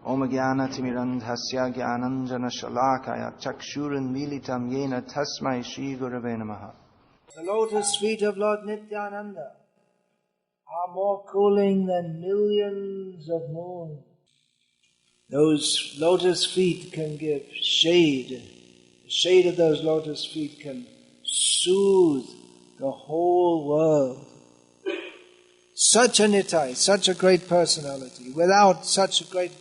Om Jnana Timirandhasya Jnananjana Shalakaya Chakshurunmilitam Yena Tasmai Shri Gurave Namaha. The lotus feet of Lord Nityananda are more cooling than millions of moons. Those lotus feet can give shade. The shade of those lotus feet can soothe the whole world. Such a Nitai, such a great personality. Without such a great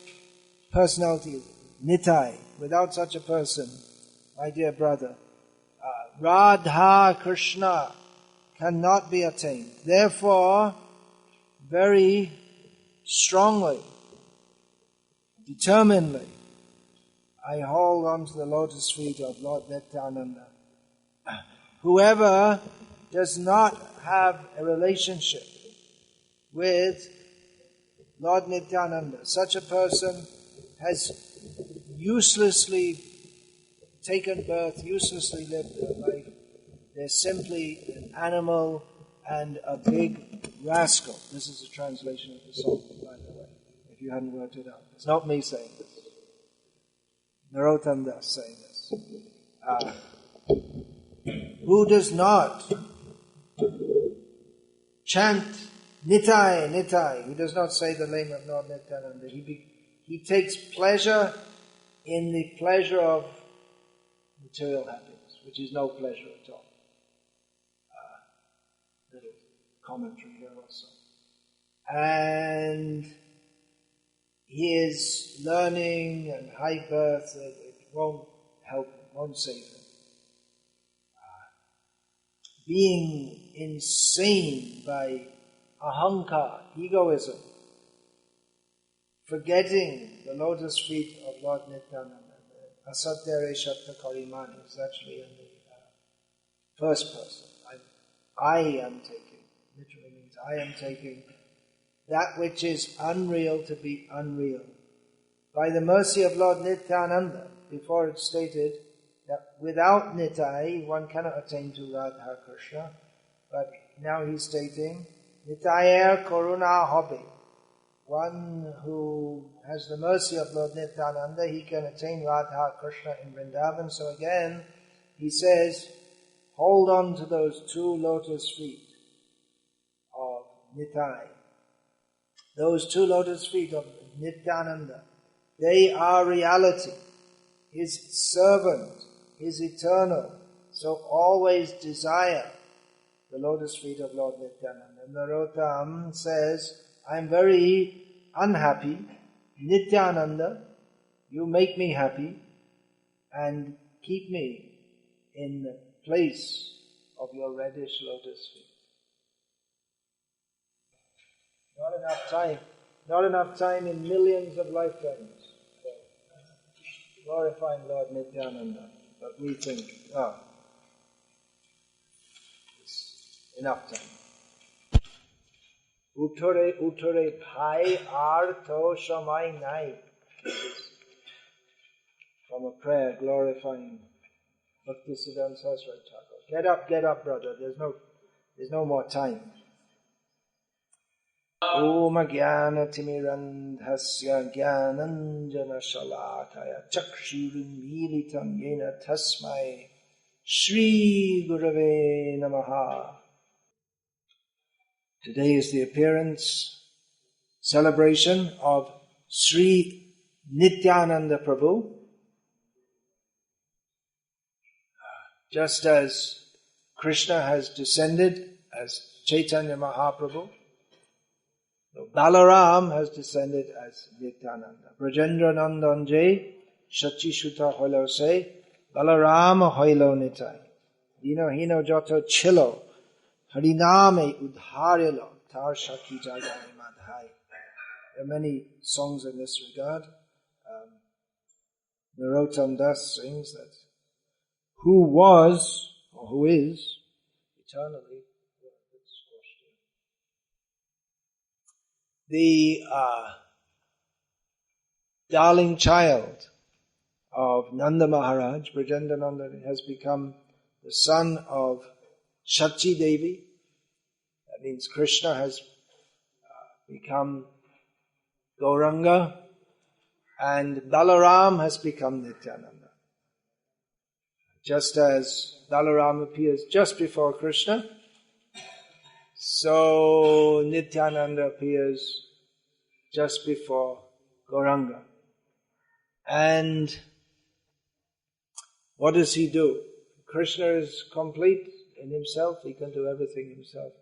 personality, Nitai, without such a person, my dear brother, Radha Krishna cannot be attained. Therefore, very strongly, determinedly, I hold on to the lotus feet of Lord Nityananda. Whoever does not have a relationship with Lord Nityananda, such a person has uselessly taken birth, uselessly lived their life. They're simply an animal and a big rascal. This is a translation of the song, by the way, if you hadn't worked it out. It's not me saying this. Narottam Das saying this. Who does not chant Nitai, Nitai, who does not say the name of Lord Nityananda, he takes pleasure in the pleasure of material happiness, which is no pleasure at all. Little commentary here also. And his learning and high birth, it won't help him, won't save him. Being insane by ahankar, egoism, forgetting the lotus feet of Lord Nityananda, asatyare shabda karimani, is actually in the first person. I am taking, literally means I am taking that which is unreal to be unreal. By the mercy of Lord Nityananda, before it's stated that without Nitai, one cannot attain to Radha Krishna, but now he's stating, Nitayer Koruna Hobi. One who has the mercy of Lord Nityananda, he can attain Radha Krishna in Vrindavan. So again, he says, hold on to those two lotus feet of Nitai. Those two lotus feet of Nityananda, they are reality. His servant is eternal. So always desire the lotus feet of Lord Nityananda. Narottam says, I am very unhappy. Nityananda, you make me happy and keep me in the place of your reddish lotus feet. Not enough time in millions of lifetimes for glorifying Lord Nityananda. But we think, it's enough time. Uttore bhai artho shamai nai. From a prayer glorifying Bhakti Siddhanta Saraswati Thakur. Get up, brother. There's no more time. Om Jnana Timirandhasya Jnananjana Shalakaya Chakshurunmilitam Yena Tasmai Shri Gurave Namaha. Today is the celebration of Sri Nityananda Prabhu. Just as Krishna has descended as Chaitanya Mahaprabhu, Balaram has descended as Nityananda. Brajendra Nandanje Shachi Shuta Hoilo Se Balarama Hoilo Nitai. Dino Hino Joto Chilo Hariname Udharilo Tar Shaki Jagani Madhai. There are many songs in this regard. Narottam Das sings that who was or who is eternally the darling child of Nanda Maharaj, Brajendananda, has become the son of Shachi Devi. That means Krishna has become Gauranga, And Balaram has become Nityananda. Just as Balaram appears just before Krishna, so Nityananda appears just before Gauranga. And what does he do? Krishna is complete in himself, he can do everything himself.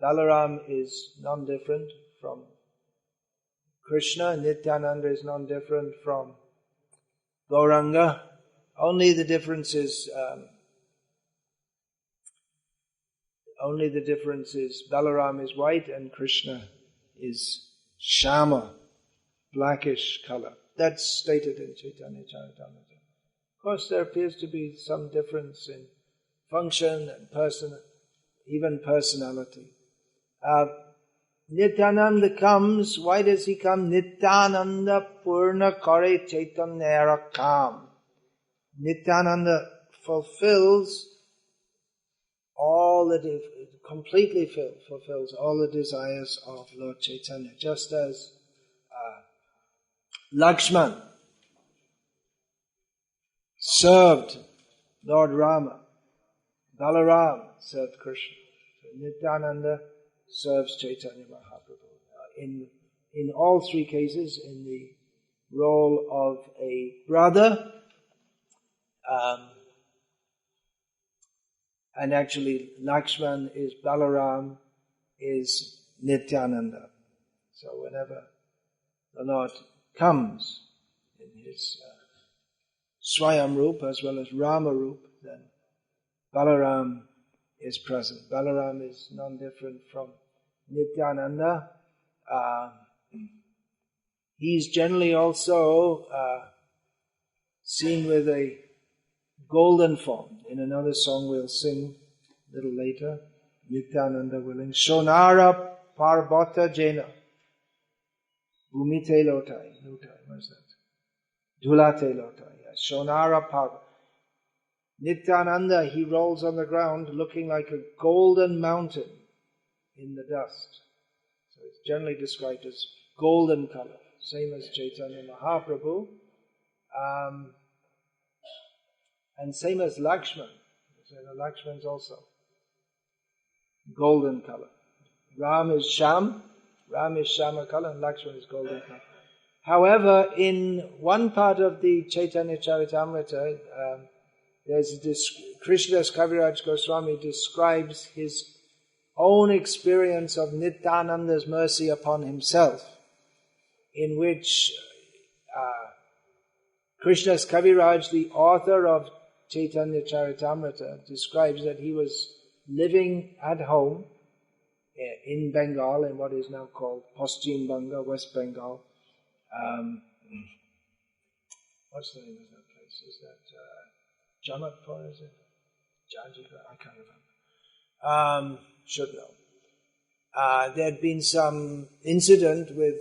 Balaram is non-different from Krishna, Nityananda is non-different from Gauranga. Only the difference is Balaram is white and Krishna is Shama, blackish color. That's stated in Chaitanya Charitamrita. Of course, there appears to be some difference in function and even personality. Nityananda comes. Why does he come? Nityananda Purna Kare Chaitanya Kam. Nityananda fulfills completely fulfills all the desires of Lord Chaitanya, just as Lakshman served Lord Rama, Balaram served Krishna, so Nityananda serves Chaitanya Mahaprabhu. In all three cases, in the role of a brother, and actually Lakshman is Balaram, is Nityananda. So whenever the Lord comes in his Swayam Rup as well as Rama Rup, then Balaram is present. Balaram is non-different from Nityananda. He's generally also seen with a golden form. In another song we'll sing a little later, Nityananda willing. Shonara Parbata Jena Bhumite Lotai. What's that? Dhulate Lotai. Shonara Parbata. Nityananda, he rolls on the ground looking like a golden mountain in the dust. So it's generally described as golden color, same as Chaitanya Mahaprabhu. And same as Lakshman. Lakshman's also golden color. Ram is Shama color, and Lakshman is golden color. However, in one part of the Chaitanya Charitamrita, there's this Krishnadas Kaviraj Goswami describes his own experience of Nityananda's mercy upon himself, in which Krishnadas Kaviraj, the author of Chaitanya Charitamrita, describes that he was living at home in Bengal, in what is now called Paschim Banga, West Bengal. What's the name of that place? Is that Jamatpur, is it? Jajipur? I can't remember. Should know. There had been some incident with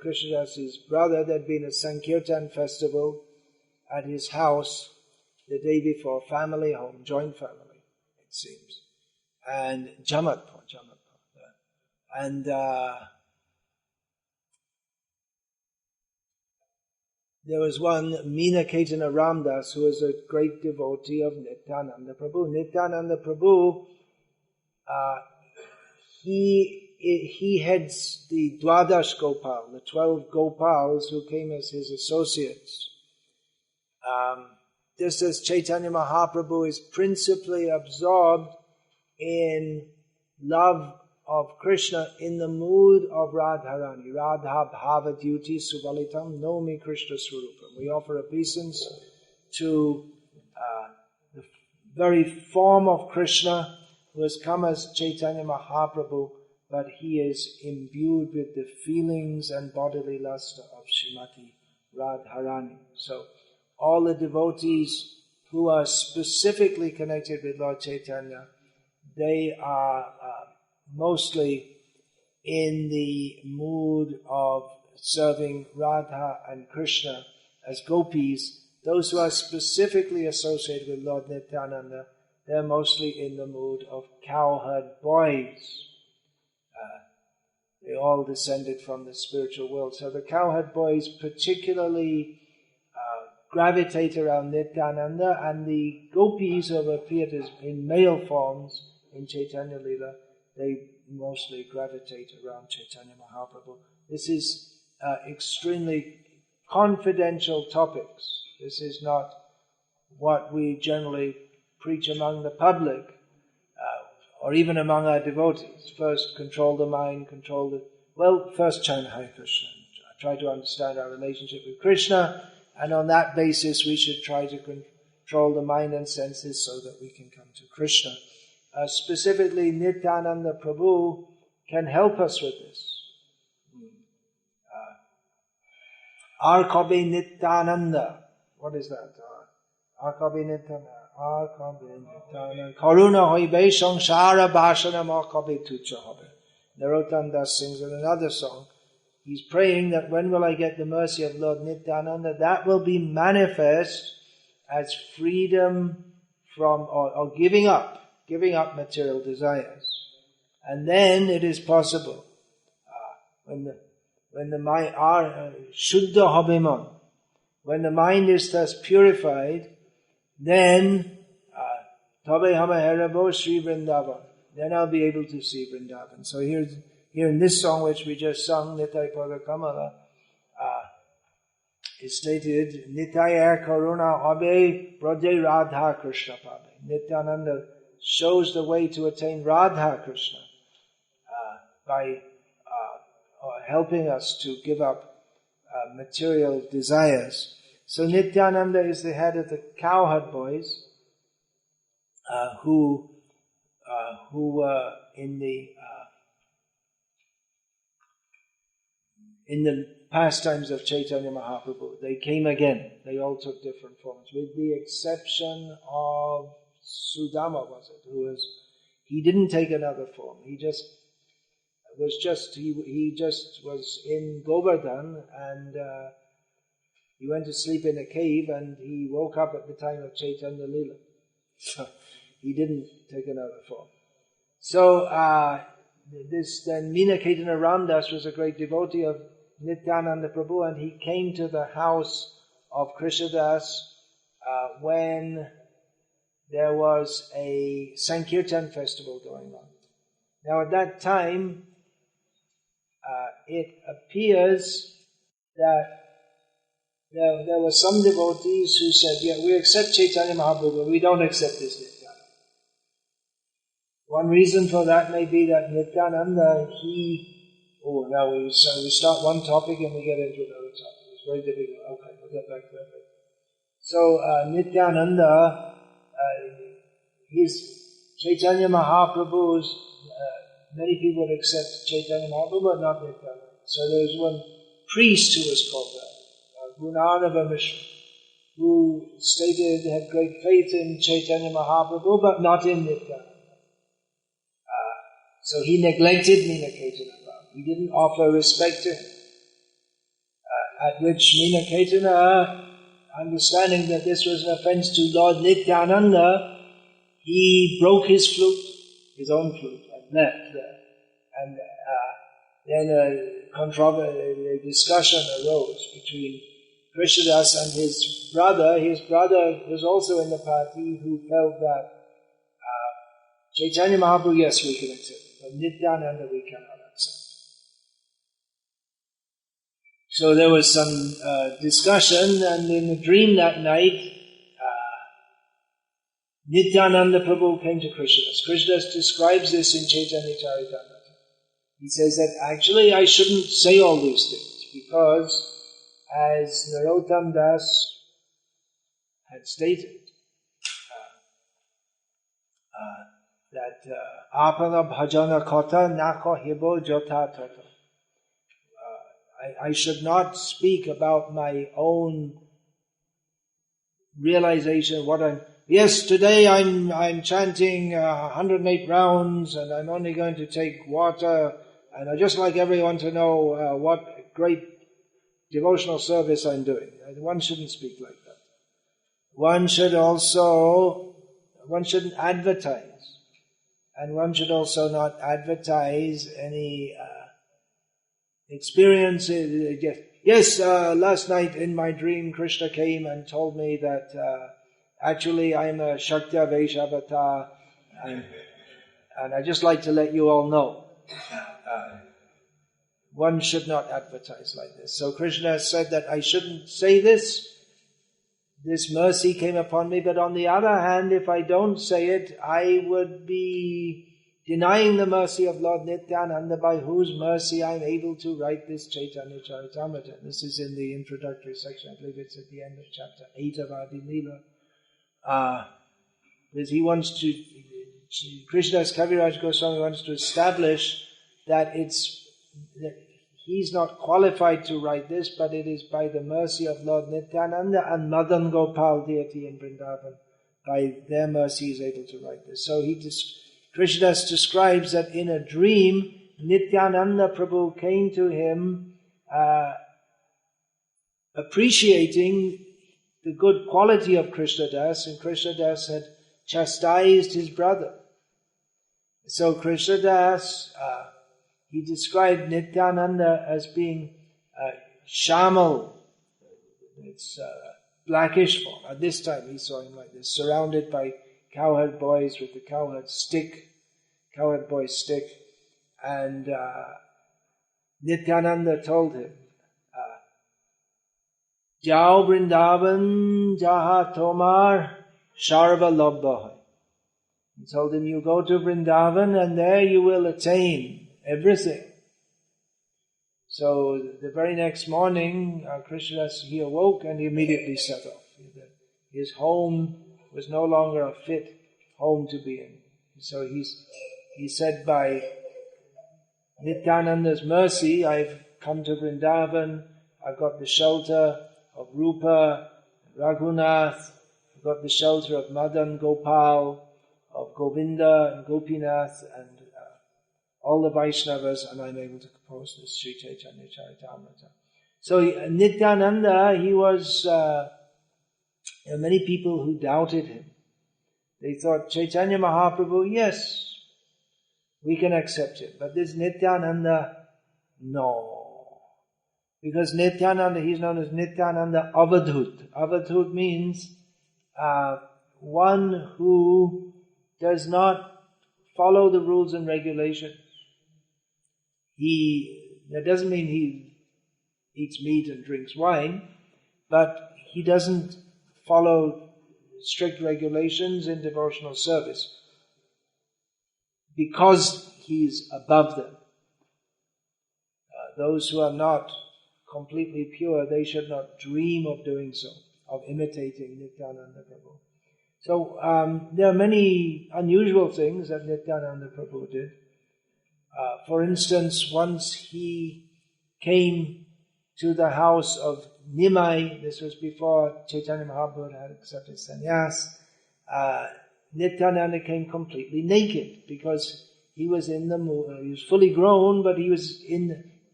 Krishnadas's brother. There had been a Sankirtan festival at his house the day before, family home, joint family, it seems. And Jamatpur. Yeah. And there was one, Meena Ketana Ramdas, who was a great devotee of Nityananda Prabhu. Nityananda Prabhu, he heads the Dwadash Gopal, the 12 Gopals who came as his associates. Just as Chaitanya Mahaprabhu is principally absorbed in love of Krishna in the mood of Radharani. Radha Bhava Duty Subalitam Nomi Krishna Swarupam. We offer obeisance to the very form of Krishna who has come as Chaitanya Mahaprabhu, but he is imbued with the feelings and bodily lust of Srimati Radharani. So all the devotees who are specifically connected with Lord Chaitanya, they are mostly in the mood of serving Radha and Krishna as gopis. Those who are specifically associated with Lord Nityananda, they're mostly in the mood of cowherd boys. They all descended from the spiritual world. So the cowherd boys particularly gravitate around Nityananda, and the gopis who have appeared in male forms in Chaitanya Lila, they mostly gravitate around Chaitanya Mahaprabhu. This is extremely confidential topics. This is not what we generally preach among the public, or even among our devotees. First, control the mind, first chant Hare Krishna. Try to understand our relationship with Krishna, and on that basis we should try to control the mind and senses so that we can come to Krishna. Specifically, Nityananda Prabhu can help us with this. Arkabe Nityananda. What is that? Arkabe Nityananda. Karuna hoibe samsara bhashana makabe tucha hobe. Narottam Das sings in another song. He's praying that when will I get the mercy of Lord Nityananda? That will be manifest as freedom from or giving up material desires, and then it is possible when the mind shuddha habeman, when the mind is thus purified, then tabe hama herabo Sri Vrindavan. Then I'll be able to see Vrindavan. So here in this song which we just sung, Nitai Pada Kamala, is stated, Nitaya Karuna Habe Brade Radha Krishna Pabe. Nityananda shows the way to attain Radha Krishna by helping us to give up material desires. So Nityananda is the head of the cowherd boys who were in the pastimes of Chaitanya Mahaprabhu. They came again. They all took different forms, with the exception of Sudama, he didn't take another form. He just was in Govardhan, and he went to sleep in a cave, and he woke up at the time of Chaitanya Lila. So he didn't take another form. So then Meena Ketana Ramdas was a great devotee of Nityananda Prabhu, and he came to the house of Krishnadas when there was a Sankirtan festival going on. Now at that time, it appears that there were some devotees who said, yeah, we accept Chaitanya Mahaprabhu, but we don't accept this Nityananda. One reason for that may be that Nityananda, we start one topic and we get into another topic. It's very difficult. Okay, we'll get back to that later. So Nityananda, Chaitanya Mahaprabhu's, many people would accept Chaitanya Mahaprabhu, but not Nityananda. So there was one priest who was called that, Gunarnava Mishra, who stated had great faith in Chaitanya Mahaprabhu, but not in Nityananda. So he neglected Meena Ketana. He didn't offer respect to him. At which Meena Ketana, understanding that this was an offense to Lord Nityananda, he broke his own flute, and left there. And then a discussion arose between Krishnadas and his brother. His brother was also in the party, who felt that Chaitanya Mahaprabhu, yes, we can accept, but Nityananda we cannot accept. So there was some discussion, and in a dream that night, Nityananda Prabhu came to Krishnadas. Krishnadas describes this in Chaitanya Charitamrita. He says that actually I shouldn't say all these things, because as Narottam Das had stated, that apana bhajana kata nako hibo jota tata. I should not speak about my own realization. Today I'm chanting 108 rounds, and I'm only going to take water, and I just like everyone to know what great devotional service I'm doing. One shouldn't speak like that. One shouldn't advertise. And one should also not advertise any experience. Yes, last night in my dream, Krishna came and told me that actually I'm a Shaktya Vaishavata, and I'd just like to let you all know. One should not advertise like this. So Krishna said that I shouldn't say this. This mercy came upon me, but on the other hand, if I don't say it, I would be denying the mercy of Lord Nityananda, by whose mercy I'm able to write this Chaitanya Charitamrita. This is in the introductory section. I believe it's at the end of chapter 8 of Adi Leela. Because he wants to, Krishnadas Kaviraj Goswami wants to establish that he's not qualified to write this, but it is by the mercy of Lord Nityananda and Madan Gopal deity in Vrindavan. By their mercy he is able to write this. So Krishnadas describes that in a dream, Nityananda Prabhu came to him appreciating the good quality of Krishnadas, and Krishnadas had chastised his brother. So Krishnadas, he described Nityananda as being shamal. It's blackish form. At this time he saw him like this, surrounded by cowherd boys with the cowherd boy's stick. And Nityananda told him, Jao Vrindavan Jaha Tomar Sharva Labbaha. He told him, you go to Vrindavan and there you will attain everything. So the very next morning, Krishnadas, he awoke and he immediately set off. His home was no longer a fit home to be in. So he said, by Nityananda's mercy, I've come to Vrindavan, I've got the shelter of Rupa, Raghunath, I've got the shelter of Madan Gopal, of Govinda and Gopinath, and all the Vaishnavas, and I'm able to compose this Sri Chaitanya Charitamrita. So Nityananda, he was, there are many people who doubted him. They thought, Chaitanya Mahaprabhu, yes, we can accept him. But this Nityananda, no. Because Nityananda, he's known as Nityananda Avadhut. Avadhut means one who does not follow the rules and regulations. That doesn't mean he eats meat and drinks wine, but he doesn't follow strict regulations in devotional service because he's above them. Those who are not completely pure, they should not dream of doing so, of imitating Nityananda Prabhu. So there are many unusual things that Nityananda Prabhu did. For instance, once he came to the house of Nimai, this was before Chaitanya Mahaprabhu had accepted sannyas, Nityananda came completely naked because he was in the mood, he was fully grown, but he was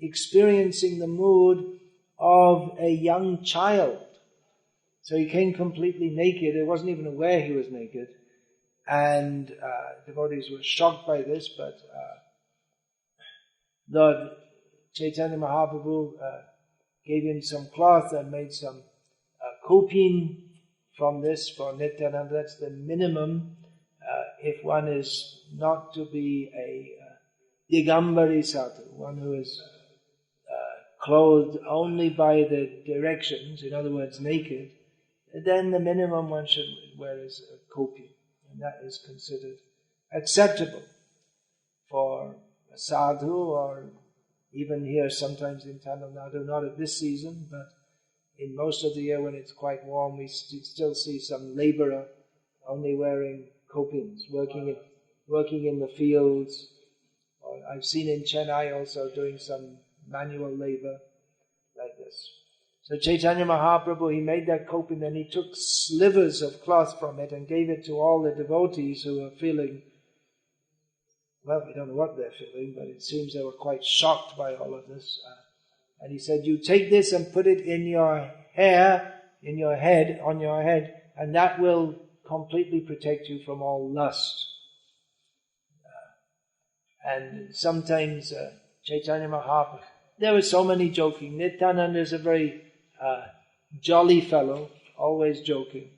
experiencing the mood of a young child. So he came completely naked. He wasn't even aware he was naked. And devotees were shocked by this, but Lord Chaitanya Mahaprabhu gave him some cloth and made some kopin from this for Nityananda. That's the minimum if one is not to be a Digambari sadhu, one who is clothed only by the directions, in other words, naked. Then the minimum one should wear is a kopin, and that is considered acceptable for a sadhu, or even here sometimes in Tamil Nadu, not at this season, but in most of the year when it's quite warm, we still see some labourer only wearing kopins, working in the fields. Or I've seen in Chennai also doing some manual labour like this. So Chaitanya Mahaprabhu, he made that kopin, and he took slivers of cloth from it and gave it to all the devotees who were feeling, well, we don't know what they're feeling, but it seems they were quite shocked by all of this. And he said, you take this and put it in your hair, in your head, on your head, and that will completely protect you from all lust. And sometimes Chaitanya Mahaprabhu, there were so many joking. Nityananda is a very jolly fellow, always joking.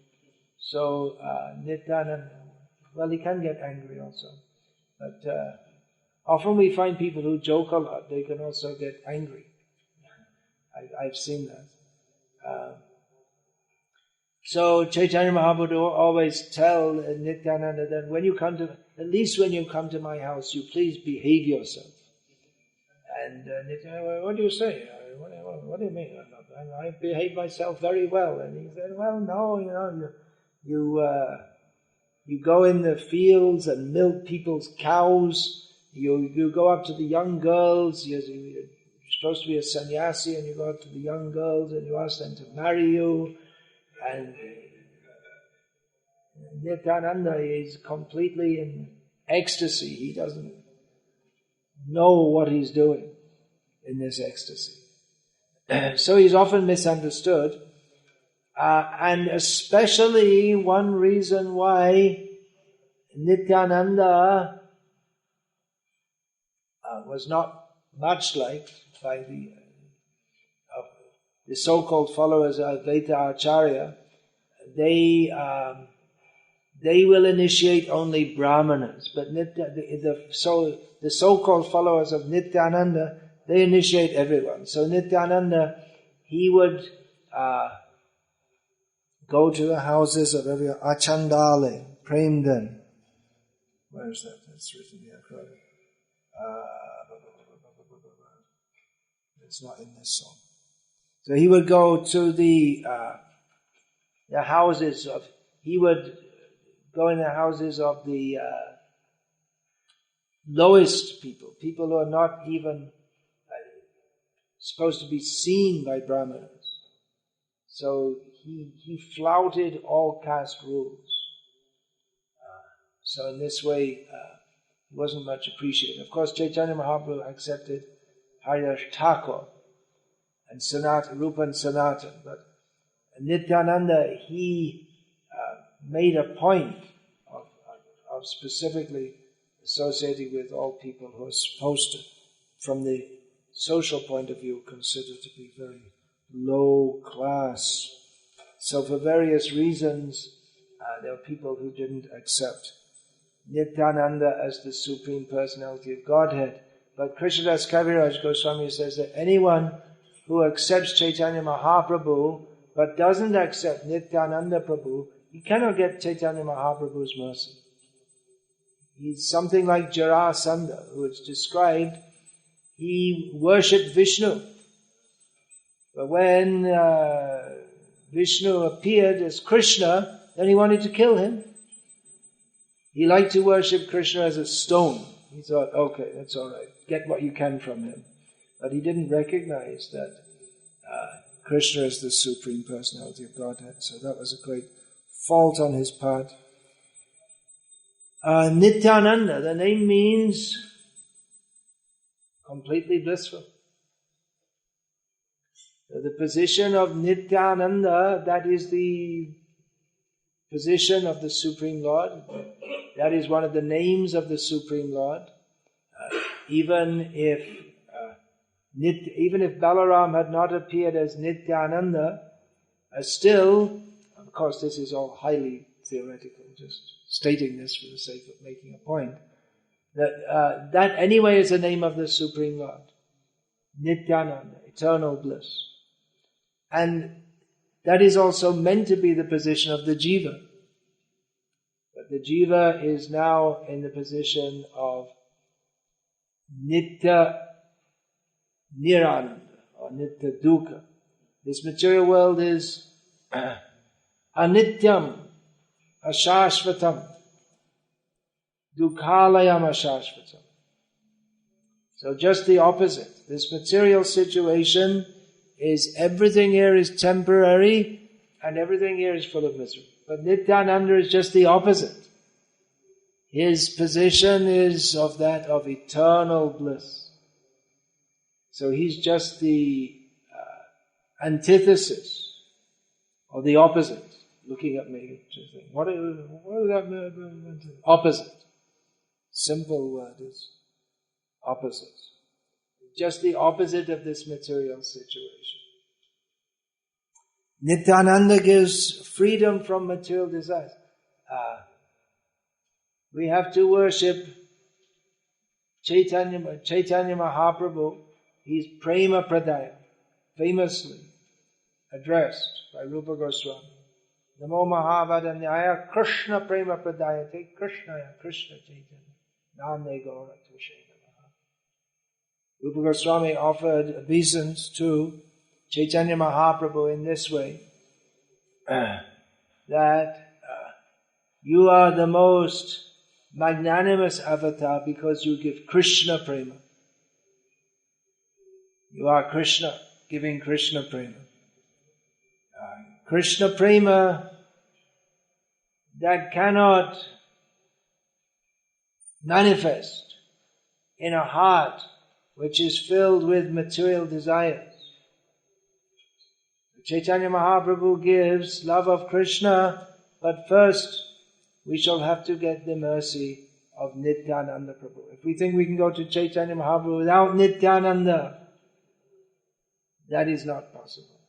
So Nityananda, well, he can get angry also. But often we find people who joke a lot, they can also get angry. I've seen that. So Chaitanya Mahaprabhu always tell Nityananda that when you come to, at least when you come to my house, you please behave yourself. And Nityananda, what do you say? What do you mean? I behave myself very well. And he said, well, no, you go in the fields and milk people's cows. You go up to the young girls. You're supposed to be a sannyasi, and you go up to the young girls and you ask them to marry you. And Nityananda is completely in ecstasy. He doesn't know what he's doing in this ecstasy. So he's often misunderstood. And especially one reason why Nityananda was not much liked by the so-called followers of Advaita Acharya, they will initiate only Brahmanas, but the so-called followers of Nityananda, they initiate everyone. So Nityananda, he would go to the houses of everyone, Achandale, praying them. Where is that? That's written here. It's not in this song. So he would go to the houses of, he would go in the houses of the lowest people who are not even supposed to be seen by Brahmanas. So he flouted all caste rules. So in this way, he wasn't much appreciated. Of course, Chaitanya Mahaprabhu accepted Haridas Thakur and Rupa and Sanatan, but Nityananda, he made a point of specifically associating with all people who are supposed to, from the social point of view, considered to be very low class. So for various reasons, there were people who didn't accept Nityananda as the Supreme Personality of Godhead. But Krishnadas Kaviraj Goswami says that anyone who accepts Chaitanya Mahaprabhu but doesn't accept Nityananda Prabhu, he cannot get Chaitanya Mahaprabhu's mercy. He's something like Jarasandha, who is described, he worshipped Vishnu. But when Vishnu appeared as Krishna, then he wanted to kill him. He liked to worship Krishna as a stone. He thought, okay, that's all right. Get what you can from him. But he didn't recognize that Krishna is the Supreme Personality of Godhead. So that was a great fault on his part. Nityananda, the name means completely blissful. So the position of Nityananda, that is the position of the Supreme Lord. That is one of the names of the Supreme Lord. Even if Balaram had not appeared as Nityananda, still, of course this is all highly theoretical, just stating this for the sake of making a point, that anyway is the name of the Supreme Lord. Nityananda, eternal bliss. And that is also meant to be the position of the jiva. But the jiva is now in the position of Nitya Nirananda or Nitya Dukkha. This material world is Anityam, Ashashvatam, Dukkhalayam Ashashvatam. So just the opposite. This material situation is everything here is temporary and everything here is full of misery. But Nityananda is just the opposite. His position is of that of eternal bliss. So he's just the antithesis or the opposite. Looking at me, what is that? Opposite. Simple word is opposite. just the opposite of this material situation. Nityananda gives freedom from material desires. We have to worship Chaitanya Mahaprabhu. He's Prema Pradaya, famously addressed by Rupa Goswami. Namo Mahavadanyaya Krishna Prema Pradayate Krishnaya Krishna Chaitanya Nande Gaura Tushe Namaha. Rupa Goswami offered obeisance to Chaitanya Mahaprabhu in this way, that you are the most magnanimous avatar because you give Krishna Prema. You are Krishna, giving Krishna Prema. Krishna Prema that cannot manifest in a heart which is filled with material desires. Chaitanya Mahaprabhu gives love of Krishna, but first we shall have to get the mercy of Nityananda Prabhu. If we think we can go to Chaitanya Mahaprabhu without Nityananda, that is not possible.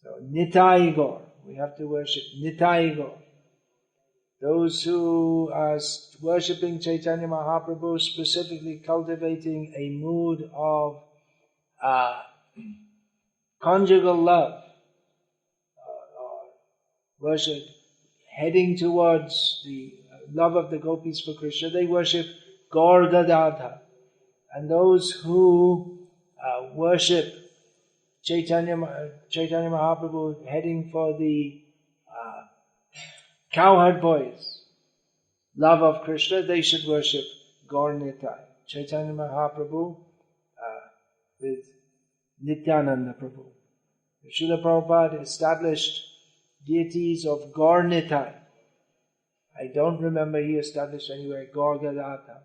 So Nitai Gaur, we have to worship Nitai Gaur. Those who are worshipping Chaitanya Mahaprabhu, specifically cultivating a mood of conjugal love, worship, heading towards the love of the gopis for Krishna, they worship Gaur Gadadha. And those who worship Chaitanya Mahaprabhu, heading for the cowherd boys, love of Krishna, they should worship Gaur Nitai. Chaitanya Mahaprabhu with Nityananda Prabhu. Srila Prabhupada established deities of Gaur Nitai. I don't remember he established anywhere Gaur Gadadha.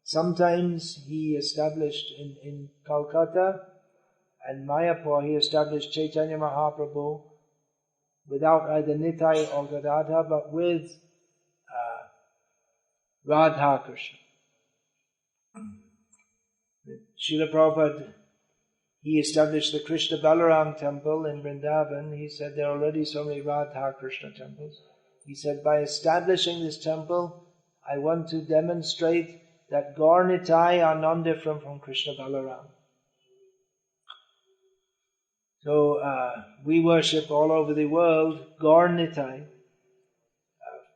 Sometimes he established in Calcutta and Mayapur, he established Chaitanya Mahaprabhu without either Nitai or Gadadha, but with Radha Krishna. Srila Prabhupada, he established the Krishna Balaram temple in Vrindavan. He said there are already so many Radha Krishna temples. He said, by establishing this temple, I want to demonstrate that Gaur Nitai are non-different from Krishna Balaram. So we worship all over the world Gaur Nitai.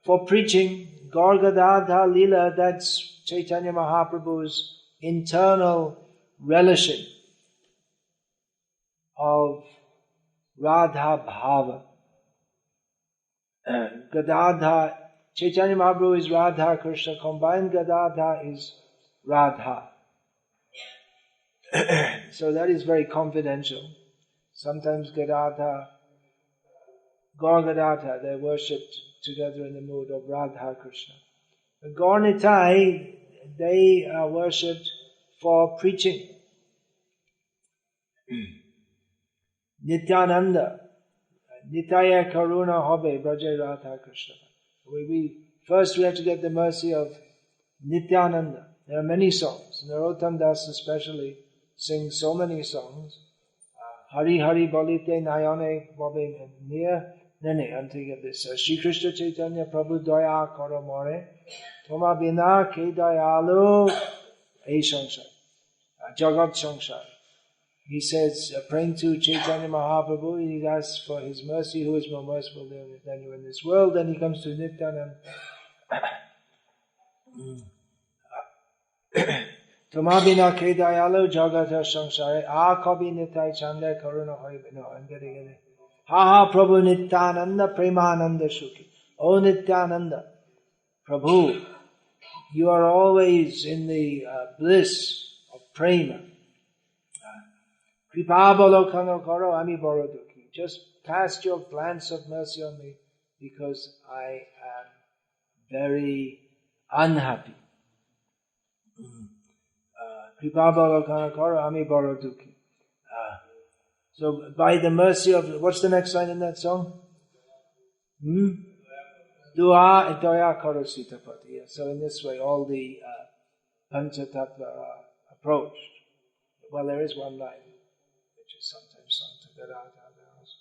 For preaching, Gaur Gadadha Lila, that's Chaitanya Mahaprabhu's internal relishing of Radha Bhava. Gadadha, Chaitanya Mahaprabhu is Radha Krishna, combined Gadadha is Radha. So that is very confidential. Sometimes Gadadha, Gaur Gadadha, they're worshipped together in the mood of Radha Krishna. The Gaur Nitai, they are worshipped for preaching. Nityananda, Nitaya Karuna Hobe, Braja Radha Krishna. First we have to get the mercy of Nityananda. There are many songs. Narottam Das especially sings so many songs. Hari Hari Bolite Nayane Bobe Near Nene, until you get this. Shri Krishna Chaitanya Prabhu Daya Karo More Toma Bina Ke Dayalu E Sansar Jagat Sansar. He says, praying to Chaitanya Mahaprabhu, he asks for his mercy, who is more merciful than you in this world. Then he comes to Nityananda. Tumabina ke dayalu jagata samsare akabi nitai chanda karuna hoibe. No, I'm getting it. Ha ha Prabhu Nityananda Premananda Shuki. O Nityananda, Prabhu, you are always in the bliss of prema. Kripabalokano karo ami boroduki. Just cast your glance of mercy on me because I am very unhappy. Kripabalokano karo ami boroduki. So by the mercy of, what's the next line in that song? Dua doya karo sitapati. So in this way all the Panchatattva are approached. Well, there is one line, which is sometimes sung to get out of the house.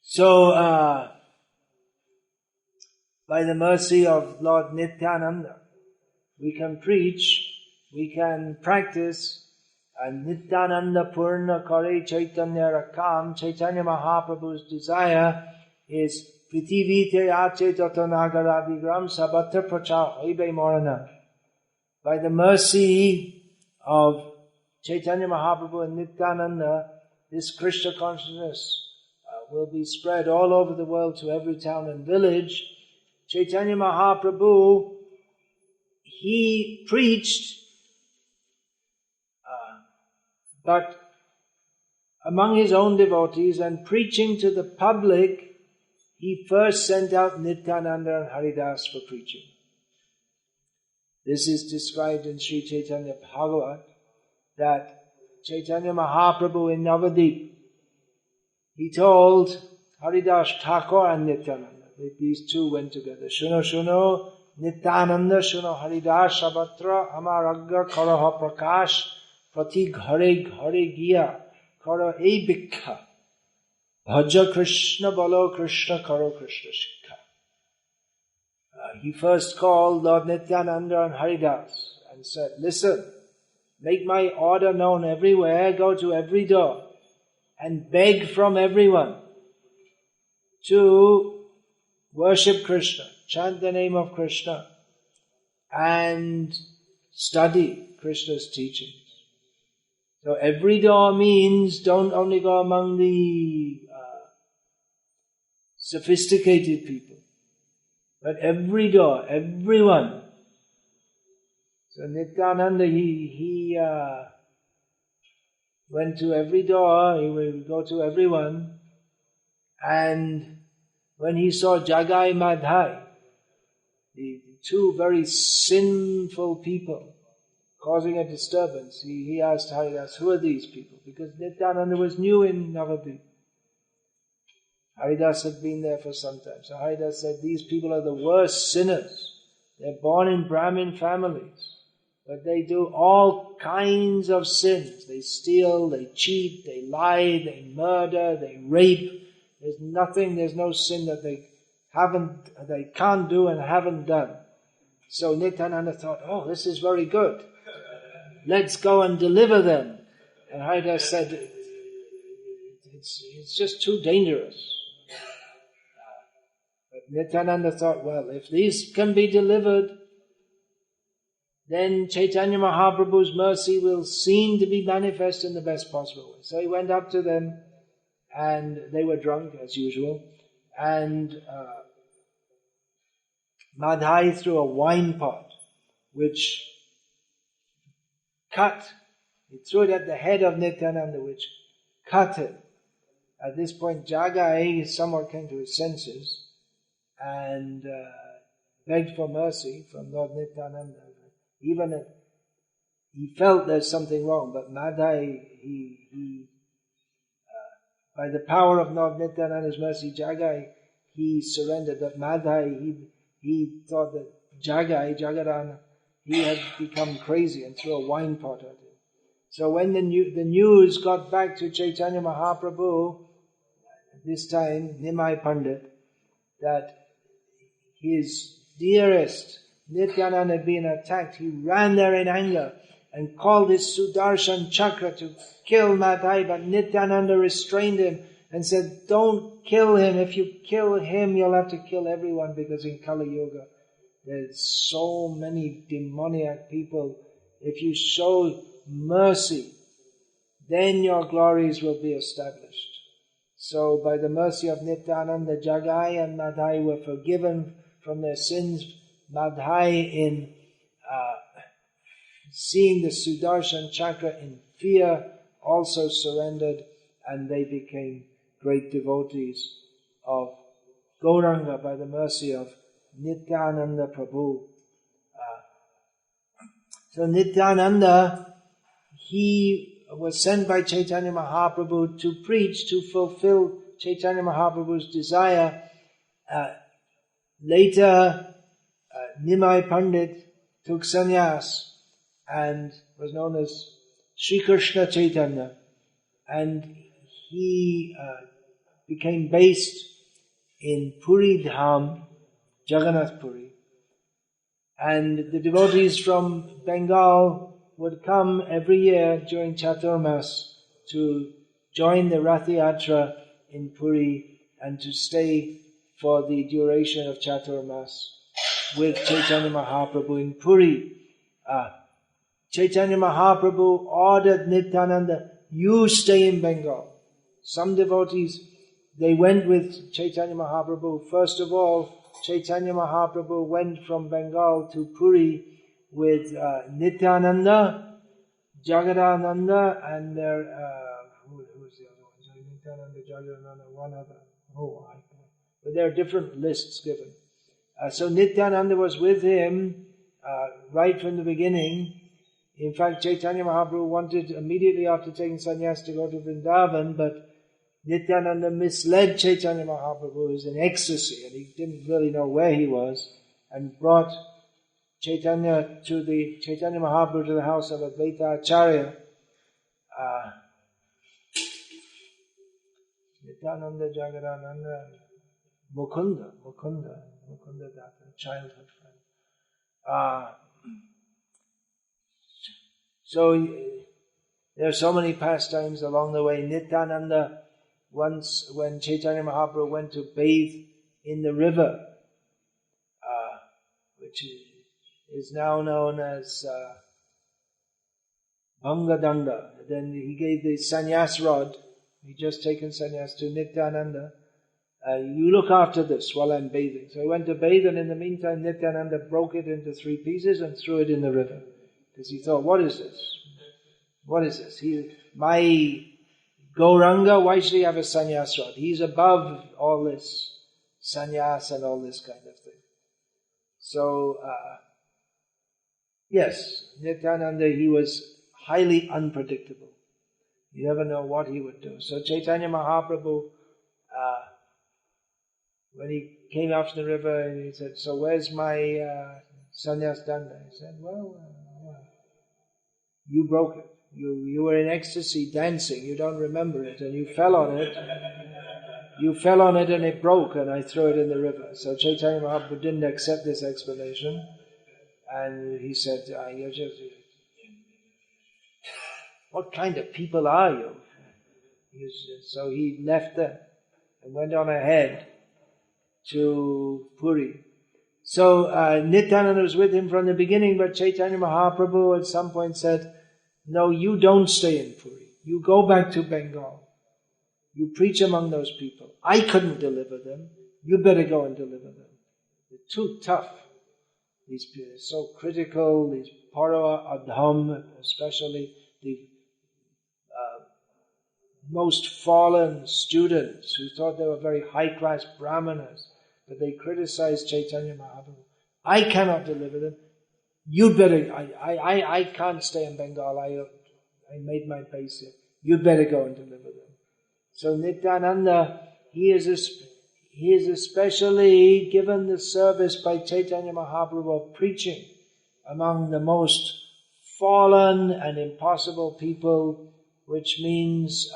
So, by the mercy of Lord Nityananda, we can preach, we can practice, and Nityananda Purna Kare Chaitanya Rakam, Chaitanya Mahaprabhu's desire is Prithivite Ache Tatanagara Vigram Sabatra Pracha Hoibe Morana. By the mercy of Chaitanya Mahaprabhu and Nityananda, this Krishna consciousness will be spread all over the world to every town and village. Chaitanya Mahaprabhu, he preached, but among his own devotees, and preaching to the public, he first sent out Nityananda and Haridas for preaching. This is described in Sri Chaitanya Bhagavat, that Chaitanya Mahaprabhu in Navadip, he told Haridas Thakur and Nityananda, these two went together. Shuno Shuno, Nityananda Shuno Haridas Sabatra Amaragga Karaha Prakash Prati Ghare Ghare Giya Kara E Bhikha Bhaja Krishna Balo Krishna Karo Krishna Shikha. He first called Lord Nityananda and Haridas and said, listen, make my order known everywhere, go to every door and beg from everyone to worship Krishna, chant the name of Krishna, and study Krishna's teachings. So every door means don't only go among the sophisticated people, but every door, everyone. So Nityananda, he went to every door, he would go to everyone, and when he saw Jagai Madhai, the two very sinful people causing a disturbance, he asked Haridas, who are these people? Because Nityananda was new in Navadvip. Haridas had been there for some time. So Haridas said, these people are the worst sinners. They're born in Brahmin families, but they do all kinds of sins. They steal, they cheat, they lie, they murder, they rape. There's no sin that they can't do and haven't done. So Nityananda thought, oh, this is very good. Let's go and deliver them. And Haridas said, it's just too dangerous. But Nityananda thought, well, if these can be delivered, then Chaitanya Mahaprabhu's mercy will seem to be manifest in the best possible way. So he went up to them, and they were drunk as usual, and Madhai threw a wine pot, which cut. He threw it at the head of Nityananda, which cut him. At this point, Jagai somewhat came to his senses and begged for mercy from Lord Nityananda. Even if he felt there's something wrong, but Madhai, he by the power of Lord Nityananda's mercy, Jagai, he surrendered. But Madhai, he thought that Jagadana, he had become crazy and threw a wine pot at him. So when the news got back to Chaitanya Mahaprabhu, this time Nimai Pandit, that his dearest Nityananda had been attacked, he ran there in anger and called his Sudarshan Chakra to kill Madhai, but Nityananda restrained him and said, don't kill him. If you kill him, you'll have to kill everyone, because in Kali Yuga, there's so many demoniac people. If you show mercy, then your glories will be established. So by the mercy of Nityananda, Jagai and Madhai were forgiven from their sins. Madhai, in seeing the Sudarshan Chakra in fear, also surrendered, and they became great devotees of Gauranga by the mercy of Nityananda Prabhu. So Nityananda, he was sent by Chaitanya Mahaprabhu to preach, to fulfill Chaitanya Mahaprabhu's desire. Later, Nimai Pandit took sannyas and was known as Sri Krishna Chaitanya, and he became based in Puri Dham, Jagannath Puri. And the devotees from Bengal would come every year during Chaturmas to join the Rath Yatra in Puri and to stay for the duration of Chaturmas with Chaitanya Mahaprabhu in Puri. Chaitanya Mahaprabhu ordered Nityananda, you stay in Bengal. Some devotees, they went with Chaitanya Mahaprabhu. First of all, Chaitanya Mahaprabhu went from Bengal to Puri with Nityananda, Jagadananda, and their who's the other one? Sorry, Nityananda, Jagadananda, one other. But there are different lists given. So Nityananda was with him right from the beginning. In fact, Chaitanya Mahaprabhu wanted immediately after taking sannyas to go to Vrindavan, but Nityananda misled Chaitanya Mahaprabhu, who was in ecstasy, and he didn't really know where he was, and brought Chaitanya Mahaprabhu to the house of Advaita Acharya. Nityananda, Jagadananda, Mukunda Datta, childhood friend. So there are so many pastimes along the way. Nityananda, once when Chaitanya Mahaprabhu went to bathe in the river, which is now known as Bhangadanga, then he gave the sannyas rod. He just taken sannyas to Nityananda. You look after this while I'm bathing. So he went to bathe, and in the meantime Nityananda broke it into 3 pieces and threw it in the river. Because he thought, what is this? What is this? My Gauranga, why should he have a sannyas rod? He's above all this sannyas and all this kind of thing. So, yes, Nityananda, he was highly unpredictable. You never know what he would do. So Chaitanya Mahaprabhu, when he came out to the river, and he said, so where's my sannyas danda? He said, well, you broke it. You were in ecstasy dancing, you don't remember it, and you fell on it. You fell on it and it broke, and I threw it in the river. So Chaitanya Mahaprabhu didn't accept this explanation, and he said, you're just... What kind of people are you? So he left them and went on ahead to Puri. So Nityananda was with him from the beginning, but Chaitanya Mahaprabhu at some point said, no, you don't stay in Puri. You go back to Bengal. You preach among those people. I couldn't deliver them. You better go and deliver them. They're too tough. These people are so critical. These Parawa Adham, especially the most fallen students who thought they were very high-class brahmanas, but they criticized Chaitanya Mahaprabhu. I cannot deliver them. You'd better, I can't stay in Bengal. I made my base here. You'd better go and deliver them. So Nityananda, he is especially given the service by Chaitanya Mahaprabhu of preaching among the most fallen and impossible people, which means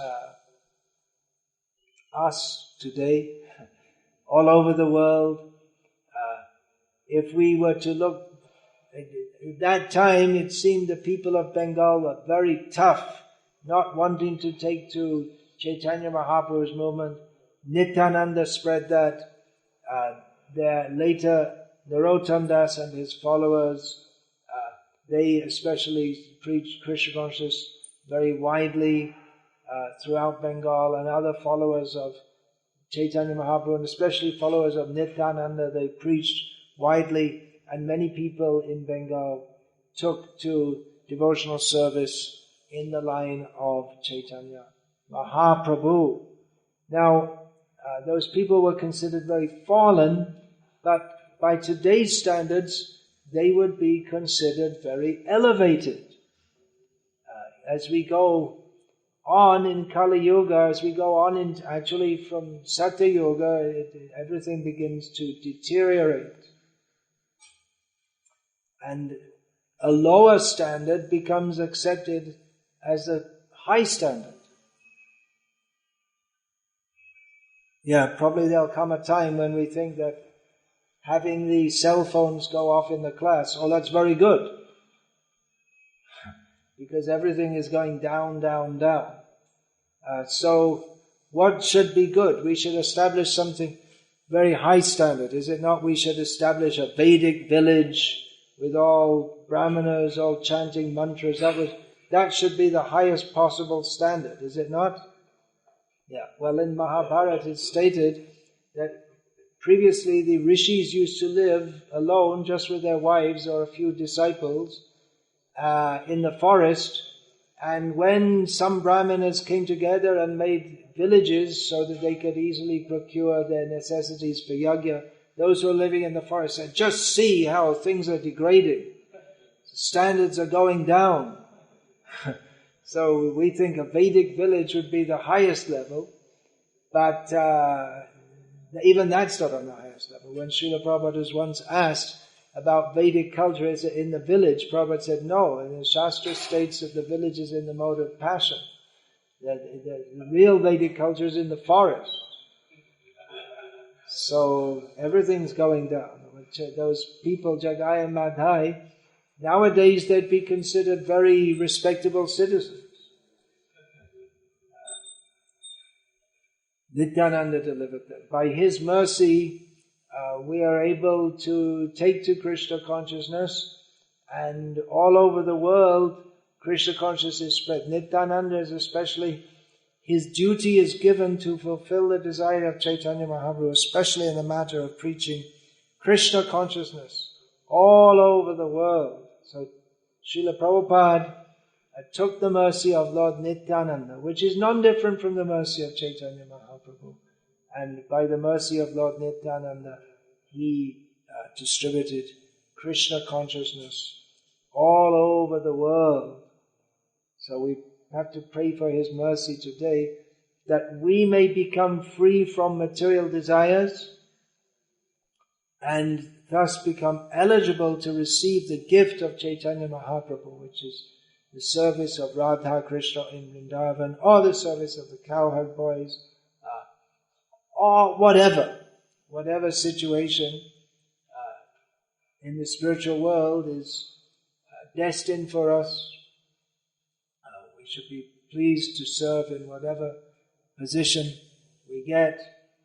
us today, all over the world. If we were to look, at that time it seemed the people of Bengal were very tough, not wanting to take to Chaitanya Mahaprabhu's movement. Nityananda spread that. Later, Narottam Das and his followers, they especially preached Krishna consciousness very widely throughout Bengal, and other followers of Chaitanya Mahaprabhu, and especially followers of Nityananda, they preached widely, and many people in Bengal took to devotional service in the line of Chaitanya Mahaprabhu. Now, those people were considered very fallen, but by today's standards, they would be considered very elevated. As we go on in Kali Yuga, as we go on in actually from Satya Yuga, everything begins to deteriorate. And a lower standard becomes accepted as a high standard. Yeah, probably there'll come a time when we think that having the cell phones go off in the class, oh, that's very good. Because everything is going down, down, down. So what should be good? We should establish something very high standard. Is it not? We should establish a Vedic village with all brahmanas, all chanting mantras. That should be the highest possible standard, is it not? Yeah. Well, in Mahabharata it's stated that previously the rishis used to live alone, just with their wives or a few disciples, in the forest. And when some brahmanas came together and made villages so that they could easily procure their necessities for yajna, those who are living in the forest said, just see how things are degrading. Standards are going down. So we think a Vedic village would be the highest level, but even that's not on the highest level. When Srila Prabhupada was once asked about Vedic culture in the village, Prabhupada said no, and the Shastra states that the village is in the mode of passion. The real Vedic culture is in the forest. So everything's going down. Those people, Jagai and Madhai, nowadays they'd be considered very respectable citizens. Nityananda delivered that. By his mercy, we are able to take to Krishna consciousness, and all over the world, Krishna consciousness is spread. Nityananda is especially, his duty is given to fulfill the desire of Chaitanya Mahaprabhu, especially in the matter of preaching Krishna consciousness all over the world. So Srila Prabhupada took the mercy of Lord Nityananda, which is non-different from the mercy of Chaitanya Mahaprabhu. And by the mercy of Lord Nityananda, he distributed Krishna consciousness all over the world. So we have to pray for his mercy today, that we may become free from material desires and thus become eligible to receive the gift of Chaitanya Mahaprabhu, which is the service of Radha Krishna in Vrindavan, or the service of the cowherd boys, or whatever situation in the spiritual world is destined for us. We should be pleased to serve in whatever position we get.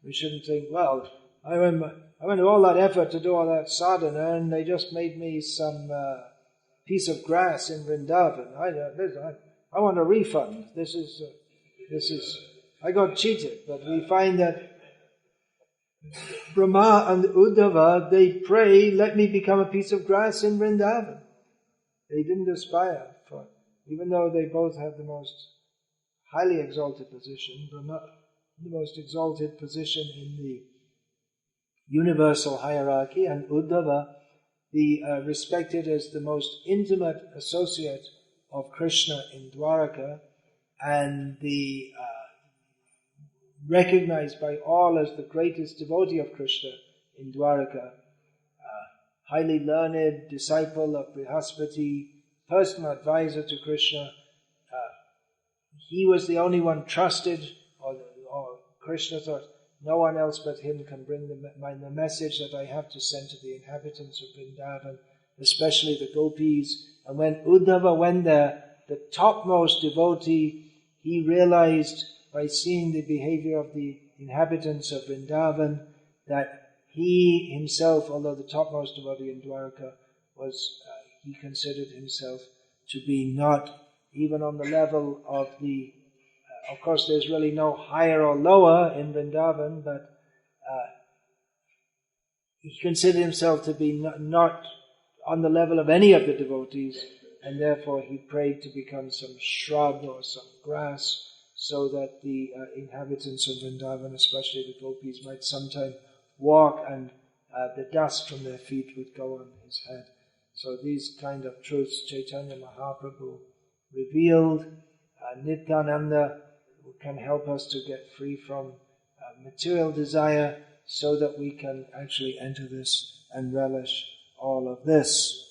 We shouldn't think, well, I went to all that effort to do all that sadhana and they just made me some piece of grass in Vrindavan. I want a refund. This is I got cheated. But we find that Brahma and Uddhava, they pray, let me become a piece of grass in Vrindavan. They didn't aspire for it. Even though they both have the most highly exalted position, Brahma, the most exalted position in the universal hierarchy, and Uddhava, the respected as the most intimate associate of Krishna in Dwaraka, and the recognized by all as the greatest devotee of Krishna in Dwaraka, highly learned disciple of Brihaspati, personal advisor to Krishna. He was the only one trusted, or Krishna thought, no one else but him can bring the message that I have to send to the inhabitants of Vrindavan, especially the gopis. And when Uddhava went there, the topmost devotee, he realized by seeing the behavior of the inhabitants of Vrindavan that he himself, although the topmost devotee in Dwaraka, he considered himself to be not even on the level of the... of course, there's really no higher or lower in Vrindavan, but he considered himself to be not on the level of any of the devotees, and therefore he prayed to become some shrub or some grass, so that the inhabitants of Vrindavan, especially the gopis, might sometime walk and the dust from their feet would go on his head. So these kind of truths Chaitanya Mahaprabhu revealed. Nityananda can help us to get free from material desire so that we can actually enter this and relish all of this.